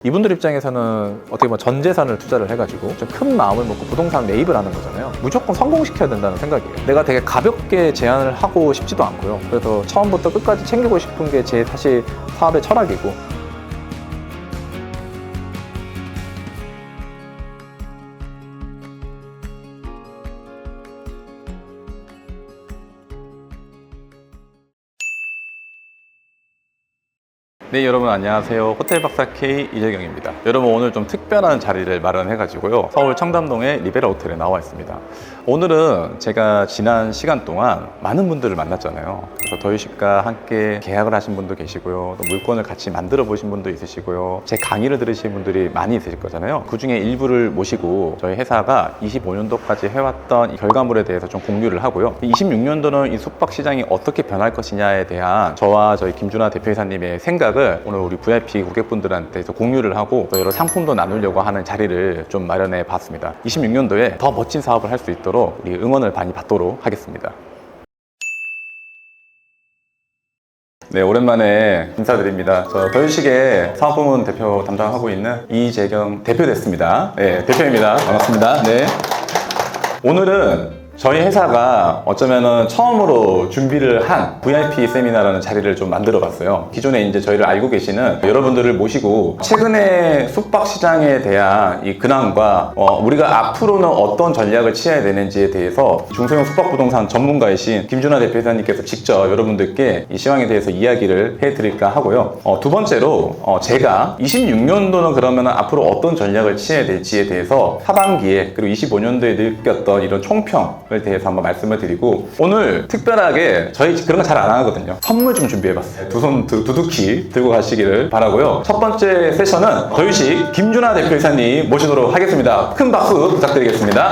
이분들 입장에서는 어떻게 보면 전 재산을 투자를 해가지고 좀 큰 마음을 먹고 부동산 매입을 하는 거잖아요. 무조건 성공시켜야 된다는 생각이에요. 내가 되게 가볍게 제안을 하고 싶지도 않고요. 그래서 처음부터 끝까지 챙기고 싶은 게 제 사실 사업의 철학이고. 네, 여러분 안녕하세요. 호텔 박사 K 이재경입니다. 여러분 오늘 좀 특별한 자리를 마련해가지고요. 서울 청담동의 리베라 호텔에 나와 있습니다. 오늘은 제가 지난 시간 동안 많은 분들을 만났잖아요. 그래서 더유식과 함께 계약을 하신 분도 계시고요. 또 물건을 같이 만들어 보신 분도 있으시고요. 제 강의를 들으신 분들이 많이 있으실 거잖아요. 그 중에 일부를 모시고 저희 회사가 25년도까지 해왔던 이 결과물에 대해서 좀 공유를 하고요. 26년도는 이 숙박 시장이 어떻게 변할 것이냐에 대한 저와 저희 김준하 대표이사님의 생각을 오늘 우리 VIP 고객분들한테 공유를 하고 또 여러 상품도 나누려고 하는 자리를 좀 마련해 봤습니다. 26년도에 더 멋진 사업을 할 수 있도록 우리 응원을 많이 받도록 하겠습니다. 네, 오랜만에 인사드립니다. 저 더유식의 사업부문 대표 담당하고 있는 이재경 대표 됐습니다. 네, 대표입니다. 반갑습니다. 네. 오늘은 저희 회사가 어쩌면은 처음으로 준비를 한 VIP 세미나라는 자리를 좀 만들어 봤어요. 기존에 이제 저희를 알고 계시는 여러분들을 모시고 최근에 숙박 시장에 대한 이 근황과 우리가 앞으로는 어떤 전략을 취해야 되는지에 대해서 중소형 숙박부동산 전문가이신 김준하 대표이사님께서 직접 여러분들께 이 시황에 대해서 이야기를 해드릴까 하고요. 두 번째로 제가 26년도는 그러면 앞으로 어떤 전략을 취해야 될지에 대해서 하반기에 그리고 25년도에 느꼈던 이런 총평 대해서 한번 말씀을 드리고, 오늘 특별하게 저희 그런 거 잘 안 하거든요. 선물 좀 준비해봤어요. 두 손 두둑히 들고 가시기를 바라고요. 첫 번째 세션은 더유식 김준하 대표이사님 모시도록 하겠습니다. 큰 박수 부탁드리겠습니다.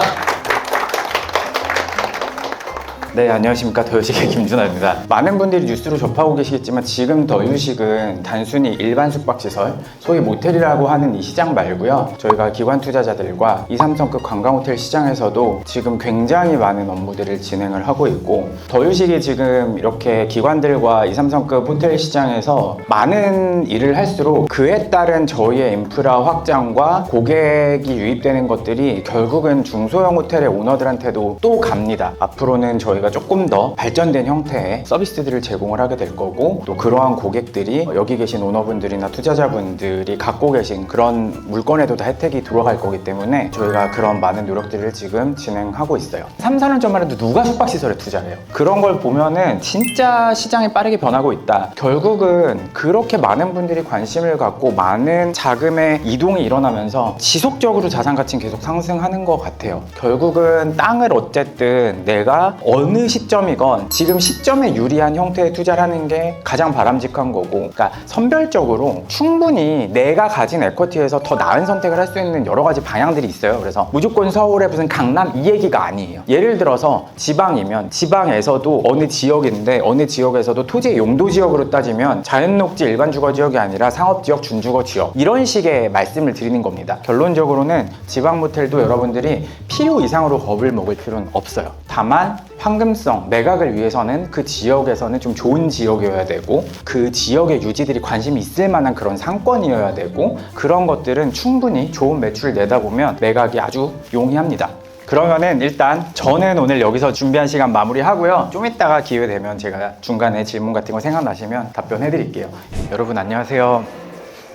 네, 안녕하십니까. 더유식의 김준하입니다. 많은 분들이 뉴스로 접하고 계시겠지만 지금 더유식은 단순히 일반 숙박시설, 소위 모텔이라고 하는 이 시장 말고요. 저희가 기관 투자자들과 2, 3성급 관광호텔 시장에서도 지금 굉장히 많은 업무들을 진행을 하고 있고, 더유식이 지금 이렇게 기관들과 2, 3성급 호텔 시장에서 많은 일을 할수록 그에 따른 저희의 인프라 확장과 고객이 유입되는 것들이 결국은 중소형 호텔의 오너들한테도 또 갑니다. 앞으로는 저희가 조금 더 발전된 형태의 서비스들을 제공을 하게 될 거고, 또 그러한 고객들이 여기 계신 오너분들이나 투자자분들이 갖고 계신 그런 물건에도 다 혜택이 들어갈 거기 때문에 저희가 그런 많은 노력들을 지금 진행하고 있어요. 3, 4년 전만 해도 누가 숙박시설에 투자해요? 그런 걸 보면은 진짜 시장이 빠르게 변하고 있다. 결국은 그렇게 많은 분들이 관심을 갖고 많은 자금의 이동이 일어나면서 지속적으로 자산 가치는 계속 상승하는 것 같아요. 결국은 땅을 어쨌든 내가 어느 시점이건 지금 시점에 유리한 형태의 투자를 하는 게 가장 바람직한 거고, 그러니까 선별적으로 충분히 내가 가진 에쿼티에서 더 나은 선택을 할 수 있는 여러 가지 방향들이 있어요. 그래서 무조건 서울에 무슨 강남 이 얘기가 아니에요. 예를 들어서 지방이면 지방에서도 어느 지역인데 어느 지역에서도 토지의 용도 지역으로 따지면 자연녹지 일반 주거 지역이 아니라 상업지역, 준주거 지역, 이런 식의 말씀을 드리는 겁니다. 결론적으로는 지방 모텔도 여러분들이 필요 이상으로 겁을 먹을 필요는 없어요. 다만 황금성, 매각을 위해서는 그 지역에서는 좀 좋은 지역이어야 되고, 그 지역의 유지들이 관심이 있을 만한 그런 상권이어야 되고, 그런 것들은 충분히 좋은 매출을 내다 보면 매각이 아주 용이합니다. 그러면은 일단 저는 오늘 여기서 준비한 시간 마무리하고요. 좀 이따가 기회 되면 제가 중간에 질문 같은 거 생각나시면 답변해 드릴게요. 여러분 안녕하세요.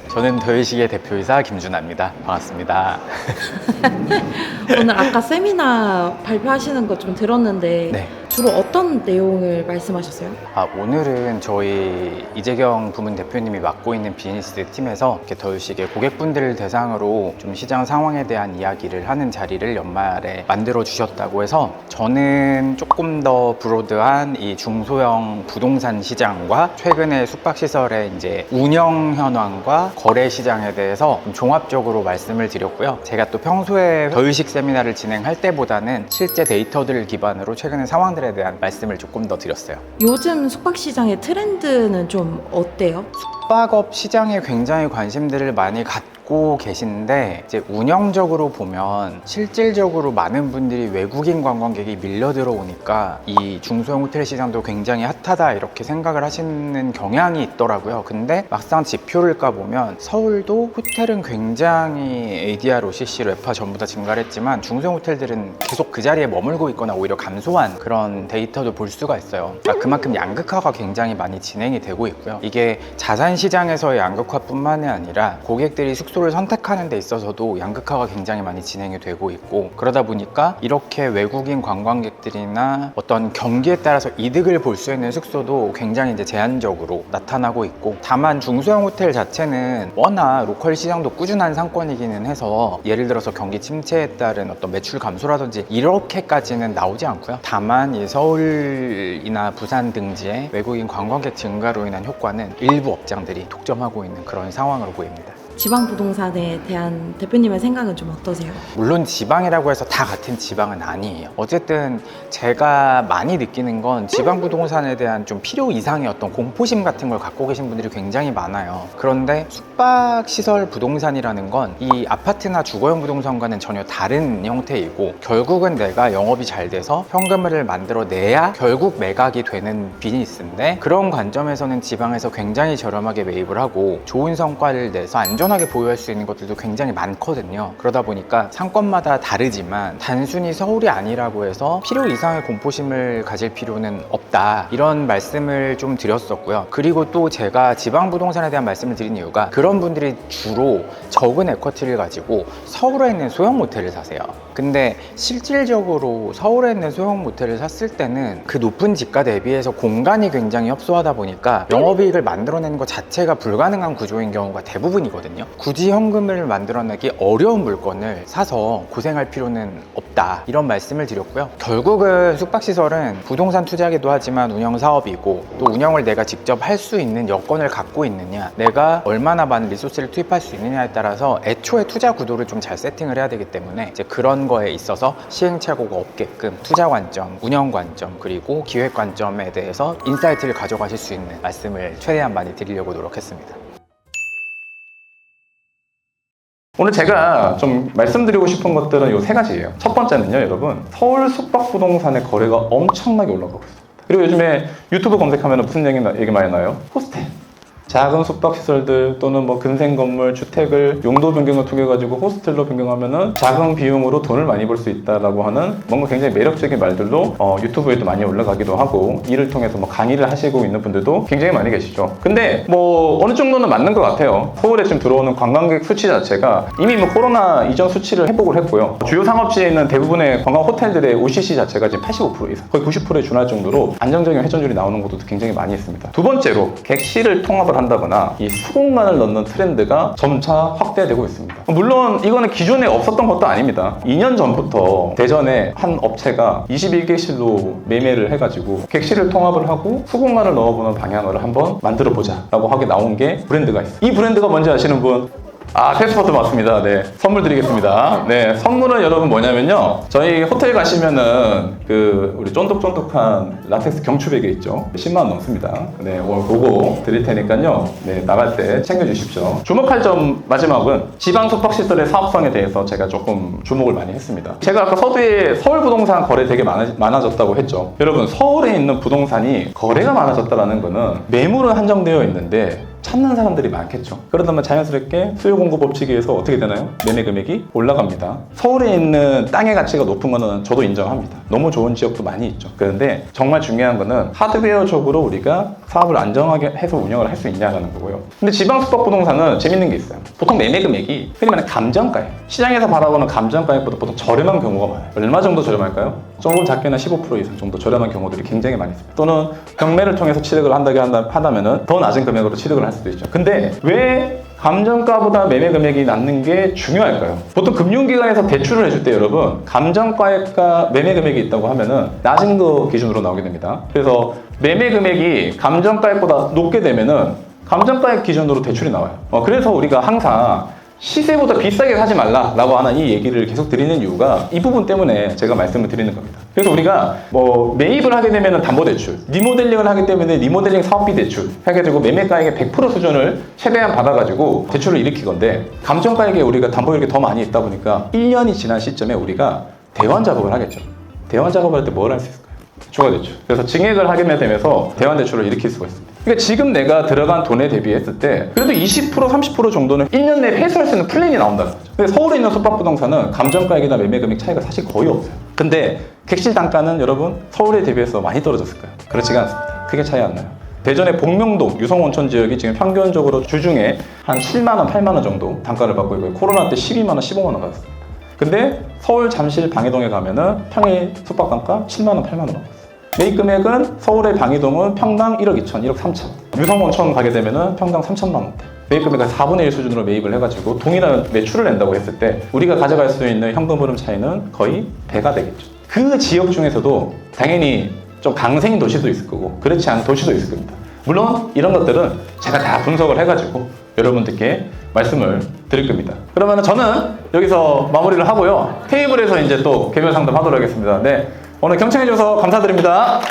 저는 더유식의 대표이사 김준하입니다. 반갑습니다. 오늘 아까 세미나 발표하시는 거 좀 들었는데 네. 주로 어떤 내용을 말씀하셨어요? 오늘은 저희 이재경 부문 대표님이 맡고 있는 비즈니스 팀에서 이렇게 더유식의 고객분들을 대상으로 좀 시장 상황에 대한 이야기를 하는 자리를 연말에 만들어 주셨다고 해서, 저는 조금 더 브로드한 이 중소형 부동산 시장과 최근의 숙박시설의 이제 운영 현황과 거래 시장에 대해서 좀 종합적으로 말씀을 드렸고요. 제가 또 평소에 더유식 세미나를 진행할 때보다는 실제 데이터들을 기반으로 최근의 상황들에 대한 말씀을 조금 더 드렸어요. 요즘 숙박시장의 트렌드는 좀 어때요? 숙박업 시장에 굉장히 관심들을 많이 갖고 계신데 이제 운영적으로 보면 실질적으로 많은 분들이 외국인 관광객이 밀려 들어오니까 이 중소형 호텔 시장도 굉장히 핫하다 이렇게 생각을 하시는 경향이 있더라고요. 근데 막상 지표를 까보면 서울도 호텔은 굉장히 ADR, OCC, 레파 전부 다 증가를 했지만 중소형 호텔들은 계속 그 자리에 머물고 있거나 오히려 감소한 그런 데이터도 볼 수가 있어요. 그러니까 그만큼 양극화가 굉장히 많이 진행이 되고 있고요. 이게 자산 시장에서의 양극화뿐만이 아니라 고객들이 숙소를 선택하는 데 있어서도 양극화가 굉장히 많이 진행이 되고 있고, 그러다 보니까 이렇게 외국인 관광객들이나 어떤 경기에 따라서 이득을 볼 수 있는 숙소도 굉장히 이제 제한적으로 나타나고 있고, 다만 중소형 호텔 자체는 워낙 로컬 시장도 꾸준한 상권이기는 해서 예를 들어서 경기 침체에 따른 어떤 매출 감소라든지 이렇게까지는 나오지 않고요. 다만 이 서울이나 부산 등지의 외국인 관광객 증가로 인한 효과는 일부 업장들이 독점하고 있는 그런 상황으로 보입니다. 지방 부동산에 대한 대표님의 생각은 좀 어떠세요? 물론 지방이라고 해서 다 같은 지방은 아니에요. 어쨌든 제가 많이 느끼는 건 지방 부동산에 대한 좀 필요 이상의 어떤 공포심 같은 걸 갖고 계신 분들이 굉장히 많아요. 그런데 숙박시설 부동산이라는 건 이 아파트나 주거용 부동산과는 전혀 다른 형태이고, 결국은 내가 영업이 잘 돼서 현금을 만들어내야 결국 매각이 되는 비즈니스인데, 그런 관점에서는 지방에서 굉장히 저렴하게 매입을 하고 좋은 성과를 내서 안전하게 보유할 수 있는 것들도 굉장히 많거든요. 그러다 보니까 상권마다 다르지만 단순히 서울이 아니라고 해서 필요 이상의 공포심을 가질 필요는 없다, 이런 말씀을 좀 드렸었고요. 그리고 또 제가 지방 부동산에 대한 말씀을 드린 이유가, 그런 분들이 주로 적은 에쿼티를 가지고 서울에 있는 소형 모텔을 사세요. 근데 실질적으로 서울에 있는 소형 모텔을 샀을 때는 그 높은 지가 대비해서 공간이 굉장히 협소하다 보니까 영업이익을 만들어내는 것 자체가 불가능한 구조인 경우가 대부분이거든요. 굳이 현금을 만들어내기 어려운 물건을 사서 고생할 필요는 없다, 이런 말씀을 드렸고요. 결국은 숙박시설은 부동산 투자기도 하지만 운영사업이고, 또 운영을 내가 직접 할 수 있는 여건을 갖고 있느냐, 내가 얼마나 많은 리소스를 투입할 수 있느냐에 따라서 애초에 투자 구도를 좀 잘 세팅을 해야 되기 때문에 이제 그런 거에 있어서 시행착오가 없게끔 투자 관점, 운영 관점, 그리고 기획 관점에 대해서 인사이트를 가져가실 수 있는 말씀을 최대한 많이 드리려고 노력했습니다. 오늘 제가 좀 말씀드리고 싶은 것들은 이 세 가지예요. 첫 번째는요, 여러분, 서울 숙박부동산의 거래가 엄청나게 올라가고 있습니다. 그리고 요즘에 유튜브 검색하면 무슨 얘기 많이 나요? 호스텔. 작은 숙박시설들 또는 뭐 근생 건물, 주택을 용도 변경을 통해 가지고 호스텔로 변경하면은 작은 비용으로 돈을 많이 벌 수 있다라고 하는 뭔가 굉장히 매력적인 말들로 유튜브에도 많이 올라가기도 하고, 이를 통해서 뭐 강의를 하시고 있는 분들도 굉장히 많이 계시죠. 근데 뭐 어느 정도는 맞는 것 같아요. 서울에 지금 들어오는 관광객 수치 자체가 이미 뭐 코로나 이전 수치를 회복을 했고요. 주요 상업지에 있는 대부분의 관광 호텔들의 OCC 자체가 지금 85% 이상, 거의 90%에 준할 정도로 안정적인 회전율이 나오는 것도 굉장히 많이 있습니다. 두 번째로 객실을 통합을 한다거나 이 수공간을 넣는 트렌드가 점차 확대되고 있습니다. 물론 이거는 기존에 없었던 것도 아닙니다. 2년 전부터 대전에 한 업체가 21객실로 매매를 해가지고 객실을 통합을 하고 수공간을 넣어보는 방향을 한번 만들어보자 라고 하게 나온 게 브랜드가 있어요. 이 브랜드가 뭔지 아시는 분? 패스포트 맞습니다. 네, 선물 드리겠습니다. 네, 선물은 여러분 뭐냐면요, 저희 호텔 가시면은 우리 쫀득쫀득한 라텍스 경추베개 있죠? 10만 원 넘습니다. 네, 오늘 그거 드릴 테니까요. 네, 나갈 때 챙겨주십시오. 주목할 점 마지막은 지방 숙박시설의 사업성에 대해서 제가 조금 주목을 많이 했습니다. 제가 아까 서두에 서울 부동산 거래 되게 많아졌다고 했죠. 여러분, 서울에 있는 부동산이 거래가 많아졌다는 거는 매물은 한정되어 있는데 찾는 사람들이 많겠죠. 그러다 보면 자연스럽게 수요 공급 법칙에 의해서 어떻게 되나요? 매매 금액이 올라갑니다. 서울에 있는 땅의 가치가 높은 거는 저도 인정합니다. 너무 좋은 지역도 많이 있죠. 그런데 정말 중요한 거는 하드웨어적으로 우리가 사업을 안정하게 해서 운영을 할 수 있냐라는 거고요. 근데 지방 숙박부동산은 재밌는 게 있어요. 보통 매매 금액이 흔히 말하는 감정가액, 시장에서 바라보는 감정가액보다 보통 저렴한 경우가 많아요. 얼마 정도 저렴할까요? 조금 작게는 15% 이상 정도 저렴한 경우들이 굉장히 많이 있습니다. 또는 경매를 통해서 취득을 한다면은 더 낮은 금액으로 취득을 할 수도 있죠. 근데 왜 감정가보다 매매 금액이 낮는 게 중요할까요? 보통 금융기관에서 대출을 해줄 때 여러분, 감정가액과 매매 금액이 있다고 하면은 낮은 거 기준으로 나오게 됩니다. 그래서 매매 금액이 감정가액보다 높게 되면은 감정가액 기준으로 대출이 나와요. 그래서 우리가 항상 시세보다 비싸게 사지 말라라고 하는 이 얘기를 계속 드리는 이유가 이 부분 때문에 제가 말씀을 드리는 겁니다. 그래서 우리가 뭐 매입을 하게 되면 담보대출, 리모델링을 하기 때문에 리모델링 사업비 대출 해가지고 매매가액의 100% 수준을 최대한 받아가지고 대출을 일으키건데, 감정가액에 우리가 담보율이 더 많이 있다 보니까 1년이 지난 시점에 우리가 대환 작업을 하겠죠. 대환 작업을 할 때 뭘 할 수 있을까요? 추가대출. 그래서 증액을 하게 되면서 대환대출을 일으킬 수가 있습니다. 그러니까 지금 내가 들어간 돈에 대비했을 때 그래도 20% 30% 정도는 1년 내에 회수할 수 있는 플랜이 나온다는 거죠. 근데 서울에 있는 숙박부동산은 감정가액이나 매매금액 차이가 사실 거의 없어요. 근데 객실 단가는 여러분 서울에 대비해서 많이 떨어졌을까요? 그렇지가 않습니다. 크게 차이 안 나요. 대전의 복명동 유성온천 지역이 지금 평균적으로 주중에 한 7만 원, 8만 원 정도 단가를 받고 있고요. 코로나 때 12만 원, 15만 원 받았습니다. 근데 서울 잠실 방이동에 가면은 평일 숙박 단가 7만 원, 8만 원 받았어요. 매입 금액은 서울의 방이동은 평당 1억 2천, 1억 3천. 유성온천 가게 되면은 평당 3천만 원대. 매입 금액을 4분의 1 수준으로 매입을 해가지고 동일한 매출을 낸다고 했을 때 우리가 가져갈 수 있는 현금 흐름 차이는 거의 배가 되겠죠. 그 지역 중에서도 당연히 좀 강세인 도시도 있을 거고 그렇지 않은 도시도 있을 겁니다. 물론 이런 것들은 제가 다 분석을 해가지고 여러분들께 말씀을 드릴 겁니다. 그러면 저는 여기서 마무리를 하고요. 테이블에서 이제 또 개별 상담 하도록 하겠습니다. 네, 오늘 경청해 주셔서 감사드립니다.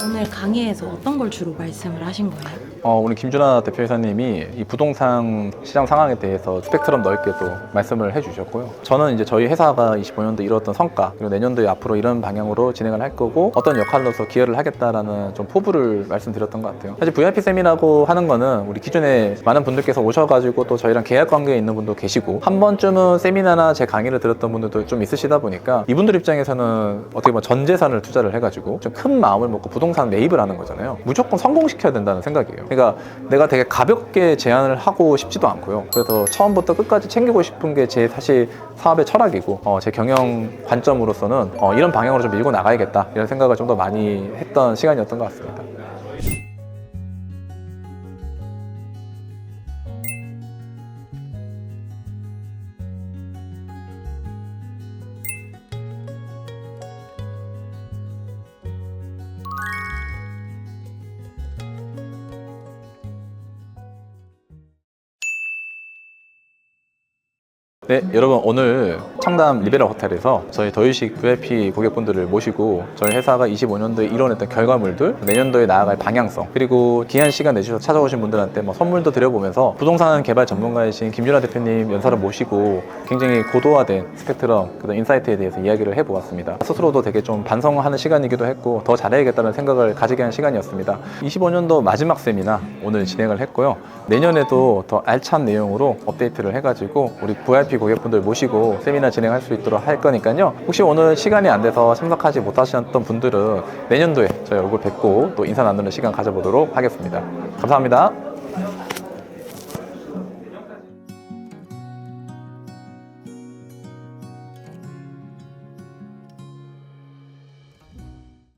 오늘 강의에서 어떤 걸 주로 말씀을 하신 거예요? 우리 김준하 대표이사님이 이 부동산 시장 상황에 대해서 스펙트럼 넓게 또 말씀을 해주셨고요. 저는 이제 저희 회사가 25년도 이뤘던 성과, 그리고 내년도에 앞으로 이런 방향으로 진행을 할 거고 어떤 역할로서 기여를 하겠다라는 좀 포부를 말씀드렸던 것 같아요. 사실 VIP 쌤이라고 하는 거는 우리 기존에 많은 분들께서 오셔가지고 또 저희랑 계약 관계에 있는 분도 계시고 한 번쯤은 세미나나 제 강의를 들었던 분들도 좀 있으시다 보니까 이분들 입장에서는 어떻게 보면 전 재산을 투자를 해가지고 좀 큰 마음을 먹고 부동산 매입을 하는 거잖아요. 무조건 성공시켜야 된다는 생각이에요. 그러니까 내가 되게 가볍게 제안을 하고 싶지도 않고요. 그래서 처음부터 끝까지 챙기고 싶은 게 제 사실 사업의 철학이고 제 경영 관점으로서는 이런 방향으로 좀 밀고 나가야겠다 이런 생각을 좀 더 많이 했던 시간이었던 것 같습니다. 네, 여러분 오늘 청담 리베럴 호텔에서 저희 더유식 VIP 고객분들을 모시고 저희 회사가 25년도에 이뤄냈던 결과물들, 내년도에 나아갈 방향성, 그리고 귀한 시간 내주셔서 찾아오신 분들한테 뭐 선물도 드려보면서 부동산 개발 전문가이신 김준하 대표님 연사를 모시고 굉장히 고도화된 스펙트럼, 그다음 인사이트에 대해서 이야기를 해보았습니다. 스스로도 되게 좀 반성하는 시간이기도 했고 더 잘해야겠다는 생각을 가지게 한 시간이었습니다. 25년도 마지막 세미나 오늘 진행을 했고요. 내년에도 더 알찬 내용으로 업데이트를 해가지고 우리 VIP 고객분들 모시고 세미나 진행할 수 있도록 할 거니까요. 혹시 오늘 시간이 안 돼서 참석하지 못하셨던 분들은 내년도에 저희 얼굴 뵙고 또 인사 나누는 시간 가져보도록 하겠습니다. 감사합니다.